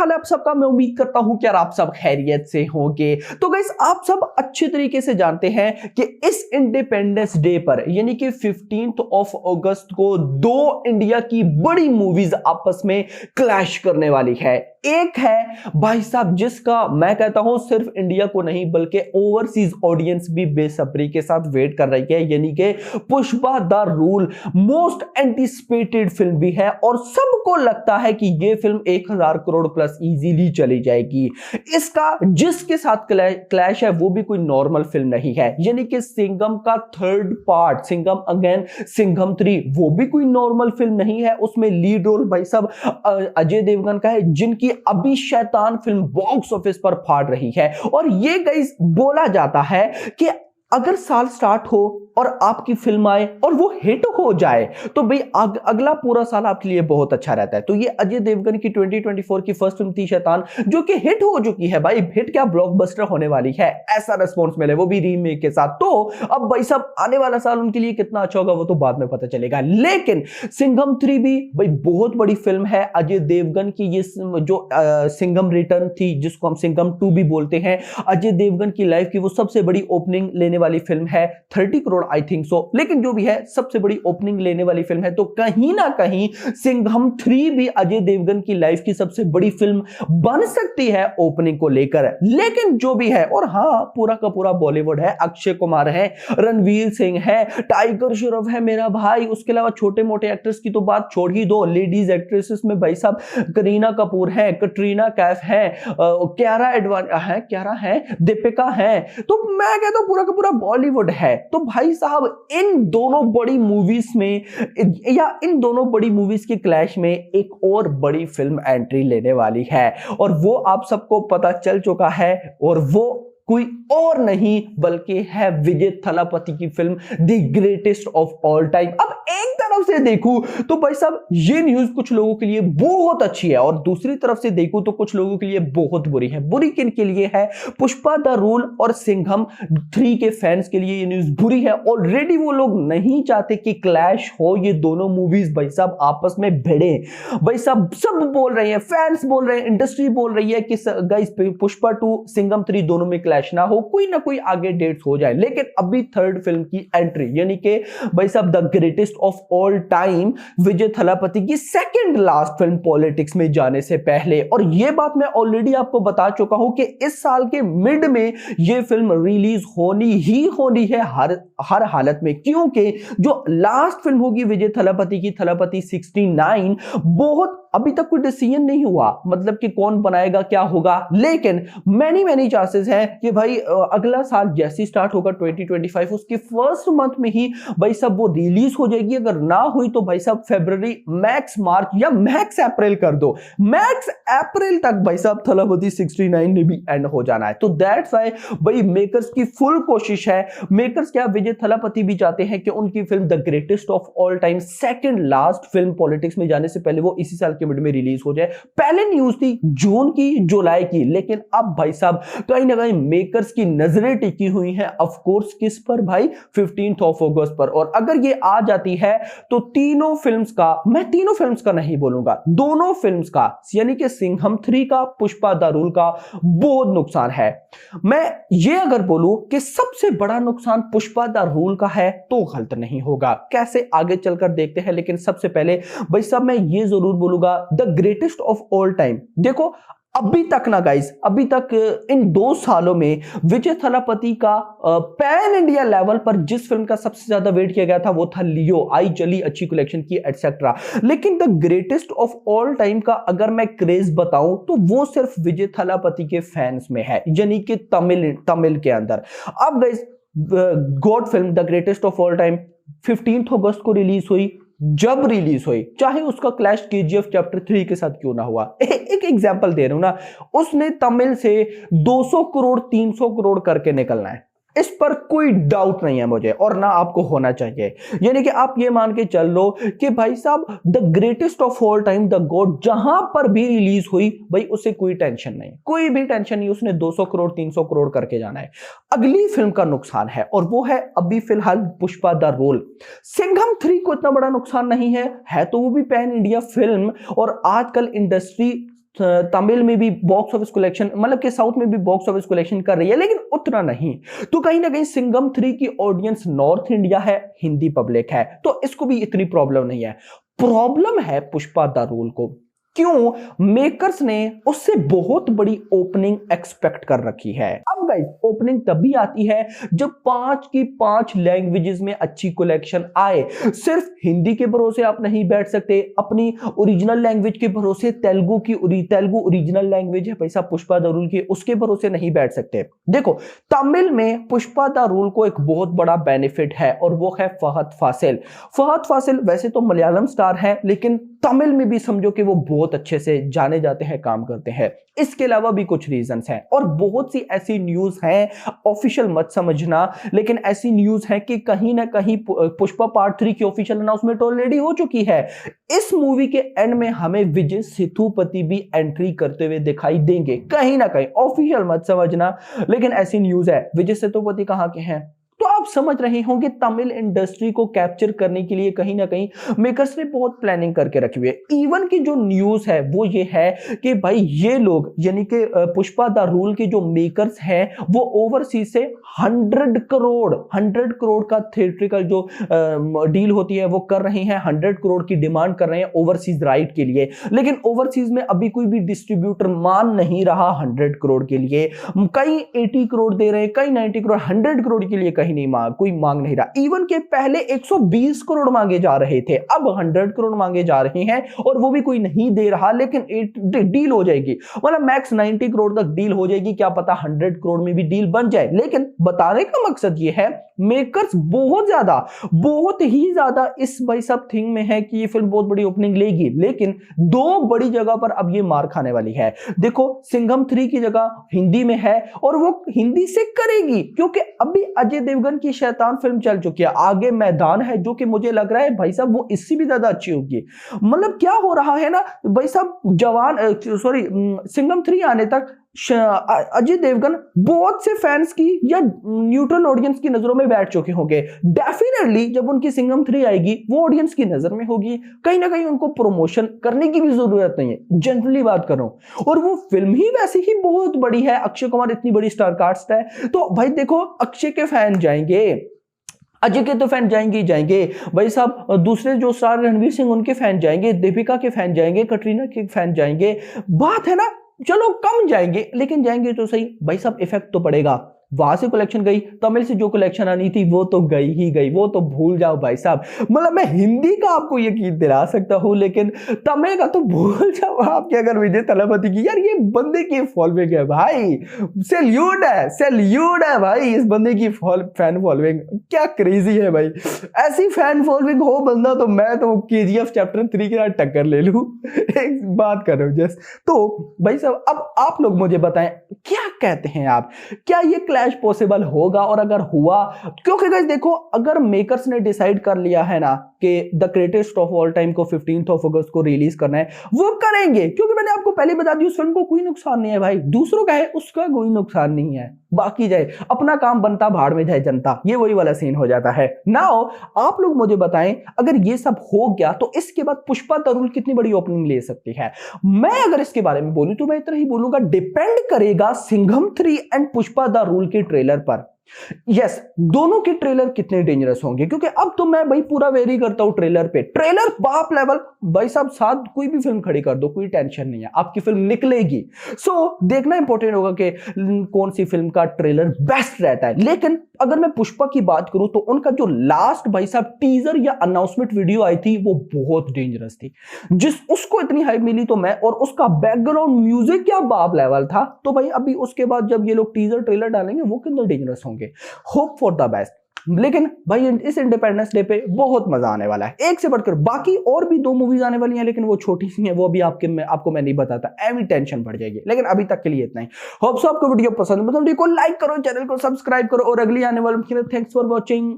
हाल है आप सबका। मैं उम्मीद करता हूं कि यार आप सब खैरियत से होंगे। तो गाइस आप सब अच्छे तरीके से जानते हैं कि इस इंडिपेंडेंस डे पर यानी कि 15th ऑफ अगस्त को दो इंडिया की बड़ी मूवीज आपस में क्लैश करने वाली है। एक है भाई साहब जिसका मैं कहता हूं सिर्फ इंडिया को नहीं बल्कि ओवरसीज ऑडियंस भी बेसब्री के साथ वेट कर रही है, यानी कि Pushpa the rule most anticipated film भी है और सबको लगता है कि यह फिल्म 1000 करोड़ प्लस इजीली चली जाएगी। इसका जिसके साथ क्लैश है वो भी कोई नॉर्मल फिल्म नहीं है, यानी कि सिंघम का third part Singham again Singham 3 वो भी कोई नॉर्मल फिल्म नहीं है। उसमें लीड रोल भाई साहब अजय देवगन का है, जिनकी अभी शैतान फिल्म बॉक्स ऑफिस पर फाड़ रही है। और ये गाइस बोला जाता है कि अगर साल स्टार्ट हो और आपकी फिल्म आए और वो हिट हो जाए तो भाई अगला पूरा साल आपके लिए बहुत अच्छा रहता है। तो ये अजय देवगन की 2024 की फर्स्ट फिल्म थी शैतान, जो कि हिट हो चुकी है भाई, हिट क्या ब्लॉकबस्टर होने वाली है, ऐसा रिस्पॉन्स मिले वो भी रीमेक के साथ। तो अब भाई साहब आने वाला साल उनके लिए कितना अच्छा होगा वो तो बाद में पता चलेगा। लेकिन सिंघम 3 भी भाई बहुत बड़ी फिल्म है अजय देवगन की। ये जो सिंघम रिटर्न थी जिसको हम सिंघम 2 भी बोलते हैं, अजय देवगन की लाइफ की वो सबसे बड़ी ओपनिंग लेने वाली फिल्म है, 30 करोड़ आई थिंक सो। लेकिन जो भी है सबसे बड़ी ओपनिंग लेने वाली फिल्म है। तो कहीं ना कहीं सिंघम 3 भी अजय देवगन की लाइफ की सबसे बड़ी फिल्म बन सकती है ओपनिंग को लेकर। लेकिन जो भी है, और हाँ पूरा का पूरा बॉलीवुड है, अक्षय कुमार है, रणवीर सिंह है, टाइगर श्रॉफ है मेरा भाई, उसके अलावा छोटे मोटे एक्ट्रेस की तो बात छोड़ ही दो। लेडीज एक्ट्रेसेस में भाई साहब करीना कपूर है, कटरीना कैफ है, क्यारा है, दीपिका है। तो मैं कहता हूं पूरा का पूरा बॉलीवुड है। तो भाई साहब इन दोनों बड़ी मूवीज में या इन दोनों बड़ी मूवीज के क्लैश में एक और बड़ी फिल्म एंट्री लेने वाली है और वो आप सबको पता चल चुका है, और वो कोई और नहीं बल्कि है विजय थलापति की film the greatest of all time. अब एक तरफ से देखूं तो भाई साहब ये न्यूज कुछ लोगों के लिए बहुत अच्छी है और दूसरी तरफ से देखूं तो कुछ लोगों के लिए बहुत बुरी है। बुरी किन के लिए है? पुष्पा द रूल और सिंघम 3 के फैंस के लिए ये न्यूज बुरी है। ऑलरेडी वो लोग नहीं चाहते कि क्लैश हो, ये दोनों मूवीज भाई साहब आपस में भिड़े। भाई साहब सब बोल रहे हैं, फैंस बोल रहे हैं, इंडस्ट्री बोल रही है कि गाइस पुष्पा 2 सिंघम 3 दोनों में ना हो, कोई ना कोई आगे डेट्स हो जाए। लेकिन अभी थर्ड फिल्म की एंट्री यानी कि भाई साहब the greatest of all time Vijay Thalapathy की सेकंड लास्ट फिल्म पॉलिटिक्स में जाने से पहले, और यह बात मैं ऑलरेडी आपको बता चुका हूं कि इस साल के मिड में यह फिल्म रिलीज होनी ही होनी है हर हालत में, क्योंकि जो लास्ट फिल्म होगी विजय थलापति की, थलापति 69, बहुत अभी तक कोई डिसीजन नहीं हुआ, मतलब कि कौन बनाएगा क्या होगा। लेकिन मैनी चांसेस हैं कि भाई अगला साल जैसे स्टार्ट होगा 2025 उसके फर्स्ट मंथ में ही भाई साहब वो रिलीज हो जाएगी। अगर ना हुई तो भाई साहब फरवरी, मैक्स मार्च या मैक्स अप्रैल कर दो, मैक्स अप्रैल तक भाई साहब थलापति 69 ने भी एंड हो जाना है। तो दैट्स व्हाई भाई मेकर्स की फुल कोशिश है। मेकर्स क्या, विजय थलापति भी चाहते हैं कि उनकी film the greatest of all time second last film politics में जाने से पहले वो इसी साल के मिड में रिलीज हो जाए। पहले न्यूज थी जून की, जुलाई की, लेकिन अब भाई साहब कहीं ना कहीं मेकर्स की नजरें टिकी हुई हैं ऑफ कोर्स किस पर भाई, 15th ऑफ अगस्त पर। और अगर ये आ जाती है तो तीनों फिल्म्स का, मैं तीनों फिल्म्स का नहीं बोलूंगा, दोनों फिल्म्स का यानी कि सिंघम 3 का, पुष्पा द रूल का बहुत नुकसान है। मैं ये अगर बोलूं कि सबसे बड़ा नुकसान पुष्पा द रूल का है तो गलत नहीं होगा। कैसे, आगे चलकर देखते हैं। लेकिन सबसे पहले भाई साहब मैं ये जरूर बोलूंगा the greatest of all time, देखो अभी तक ना गाइस, अभी तक इन 2 सालों में विजय थलापति का पैन इंडिया लेवल पर जिस फिल्म का सबसे ज्यादा वेट किया गया था वो था लियो, आई चली अच्छी कलेक्शन की एटसेट्रा। लेकिन the greatest of all time का अगर मैं क्रेज बताऊं तो वो सिर्फ विजय थलापति के फैंस में है, यानी कि तमिल के अंदर। अब guys God film the greatest of all time 15th अगस्त को रिलीज हुई। जब रिलीज हुई, चाहे उसका क्लैश केजीएफ चैप्टर 3 के साथ क्यों ना हुआ, एक एग्जांपल दे रहा हूं ना, उसने तमिल से 200 करोड़ 300 करोड़ करके निकलना है, इस पर कोई डाउट नहीं है मुझे, और ना आपको होना चाहिए। यानी कि आप ये मान के चल लो कि भाई साहब the greatest of all time the God जहां पर भी रिलीज हुई भाई उसे कोई टेंशन नहीं, कोई भी टेंशन नहीं, उसने 200 करोड़ 300 करोड़ करके जाना है। अगली फिल्म का नुकसान है और वो है अभी फिलहाल पुष्पा द रोल। सिंघम 3 को इतना बड़ा नुकसान नहीं है तो वो भी पैन इंडिया फिल्म, और आजकल इंडस्ट्री तमिल में भी बॉक्स ऑफिस कलेक्शन, मतलब कि साउथ में भी बॉक्स ऑफिस कलेक्शन कर रही है, लेकिन उतना नहीं। तो कहीं ना कहीं सिंघम 3 की ऑडियंस नॉर्थ इंडिया है, हिंदी पब्लिक है, तो इसको भी इतनी प्रॉब्लम नहीं है। प्रॉब्लम है पुष्पा द रूल को। क्यों? मेकर्स ने उससे बहुत बड़ी ओपनिंग एक्सपेक्ट कर रखी है। अब गाइस ओपनिंग तभी आती है जब 5 की 5 लैंग्वेजेस में अच्छी कलेक्शन आए। सिर्फ हिंदी के भरोसे आप नहीं बैठ सकते, अपनी ओरिजिनल लैंग्वेज के भरोसे, तेलुगु ओरिजिनल लैंग्वेज है पैसा पुष्पा द रूल की, उसके भरोसे नहीं बैठ सकते। देखो तमिल में पुष्पा द रूल को एक बहुत बड़ा बेनिफिट है और वो है फहद फासिल। फहद फासिल वैसे तो मलयालम स्टार है, लेकिन तमिल में भी समझो कि वो बहुत अच्छे से जाने जाते हैं, काम करते हैं। इसके अलावा भी कुछ रीजंस हैं और बहुत सी ऐसी न्यूज हैं, ऑफिशियल मत समझना, लेकिन ऐसी न्यूज है कि कहीं ना कहीं पुष्पा पार्ट 3 की ऑफिशियल अनाउंसमेंट ऑलरेडी हो चुकी है। इस मूवी के एंड में हमें विजय सेतुपति भी एंट्री करते हुए दिखाई देंगे, कहीं ना कहीं, ऑफिशियल मत समझना, लेकिन ऐसी न्यूज है। विजय सेतुपति कहां के हैं? तो आप समझ रहे होंगे तमिल इंडस्ट्री को कैप्चर करने के लिए कहीं ना कहीं मेकर्स ने बहुत प्लानिंग करके रखी हुई है। इवन की जो न्यूज है वो ये है कि भाई ये लोग यानी कि पुष्पा द रूल के जो मेकर्स हैं वो ओवरसीज से 100 करोड़ का थिएट्रिकल जो डील होती है वो कर रहे हैं। 100 करोड़ की डिमांड कर रहे हैं ओवरसीज राइट के लिए, लेकिन ओवरसीज में अभी कोई भी डिस्ट्रीब्यूटर मान नहीं रहा 100 करोड़ के लिए। कई 80 करोड़ दे रहे हैं, कई 90 करोड़, 100 करोड़ के लिए कहीं नहीं कोई मांग नहीं रहा। इवन के पहले 120 करोड़ मांगे जा रहे थे, अब 100 करोड़ मांगे जा रहे हैं और वो भी कोई नहीं दे रहा, लेकिन डील हो जाएगी, मतलब मैक्स 90 करोड़ तक डील हो जाएगी। क्या पता 100 करोड़ में भी डील बन जाए। लेकिन बताने का मकसद ये है मेकर्स बहुत ही ज्यादा इस भाई सब थिंग में है कि ये फिल्म बहुत बड़ी ओपनिंग लेगी, लेकिन 2 बड़ी जगह पर अब ये मार खाने वाली है। देखो सिंघम 3 की जगह हिंदी में है और वो हिंदी से करेगी, क्योंकि अभी अजय देवगन की शैतान फिल्म चल चुकी है, आगे मैदान है, जो कि मुझे लग रहा है भाई साहब वो इससे भी ज्यादा अच्छी होगी। मतलब क्या हो रहा है ना भाई साहब, सिंघम 3 आने तक अजय देवगन बहुत से फैंस की या न्यूट्रल ऑडियंस की नजरों में बैठ चुके होंगे। डेफिनेटली जब उनकी सिंघम 3 आएगी वो ऑडियंस की नजर में होगी, कहीं ना कहीं उनको प्रमोशन करने की भी जरूरत नहीं है, जनरली बात कर रहा हूं। और वो फिल्म ही वैसे ही बहुत बड़ी है, अक्षय कुमार इतनी बड़ी स्टार कास्ट है, तो भाई देखो अक्षय के फैन जाएंगे, अजय के तो फैन जाएंगे ही जाएंगे भाई साहब, दूसरे जो स्टार रणवीर सिंह उनके फैन जाएंगे, दीपिका के फैन जाएंगे, कटरीना के फैन जाएंगे। बात है ना, चलो कम जाएंगे लेकिन जाएंगे तो सही भाई साहब, इफेक्ट तो पड़ेगा। वहां से कलेक्शन गई, तमिल से जो कलेक्शन आनी थी वो तो गई ही गई, वो तो भूल जाओ भाई साहब। मतलब मैं हिंदी का आपको यकीन दिला सकता हूं, लेकिन तमिल का तो भूल जाओ आपके। अगर विजय तलपति की, यार ये बंदे की फॉलोइंग है भाई, सैल्यूट है भाई इस बंदे की फैन फॉलोइंग, क्या क्रेजी है भाई। ऐसी फैन फॉलोइंग हो बंदा तो मैं तो KGF चैप्टर 3 के साथ टक्कर ले लूं। एक बात कर रहा हूं जस्ट। तो भाई साहब अब आप लोग मुझे बताएं क्या कहते हैं आप, क्या ये क्लैश पॉसिबल होगा? और अगर हुआ, क्योंकि गाइस देखो अगर मेकर्स ने डिसाइड कर लिया है ना कि the greatest of all time को 15 अगस्त को रिलीज करना है, वो करेंगे, क्योंकि मैंने आपको पहले बता दी उस फिल्म को कोई नुकसान नहीं है भाई, दूसरों का है उसका कोई नुकसान नहीं है, बाकी जाए अपना काम बनता भाड़ में जाए जनता, ये वही वाला सीन हो जाता है। नाउ आप लोग मुझे बताएं अगर ये सब हो गया तो इसके बाद पुष्पा द रूल कितनी बड़ी ओपनिंग ले सकती है? मैं अगर इसके बारे में बोलूं तो मैं इतना ही बोलूंगा, डिपेंड करेगा Singham 3 and Pushpa the rule के ट्रेलर पर। यस, दोनों के ट्रेलर कितने डेंजरस होंगे, क्योंकि अब तो मैं भाई पूरा वेरी करता हूं ट्रेलर पे, ट्रेलर बाप लेवल भाई साहब, साथ कोई भी फिल्म खड़ी कर दो कोई टेंशन नहीं है, आपकी फिल्म निकलेगी। सो देखना इंपॉर्टेंट होगा कि कौन सी फिल्म का ट्रेलर बेस्ट रहता है। लेकिन अगर मैं पुष्पा की बात करूं तो उनका जो लास्ट भाई साहब टीजर या अनाउंसमेंट वीडियो आई थी वो बहुत डेंजरस थी, उसको इतनी हाइप मिली तो मैं, और उसका बैकग्राउंड म्यूजिक क्या बाप लेवल था, तो भाई अभी उसके बाद जब ये लोग टीजर ट्रेलर डालेंगे वो कितना डेंजरस होंगे। Hope for the best. लेकिन भाई इस इंडिपेंडेंस डे पे बहुत मजा आने वाला है, एक से बढ़कर। बाकी और भी 2 मूवीज आने वाली हैं, लेकिन वो छोटी सी हैं, वो भी आपको मैं नहीं बताता, एवरी टेंशन बढ़ जाएगी। लेकिन अभी तक के लिए इतना ही। होप सो आपको वीडियो पसंद, वीडियो को लाइक करो, चैनल को सब्सक्राइब करो, और अगली आने वाली थैंक्स फॉर वॉचिंग।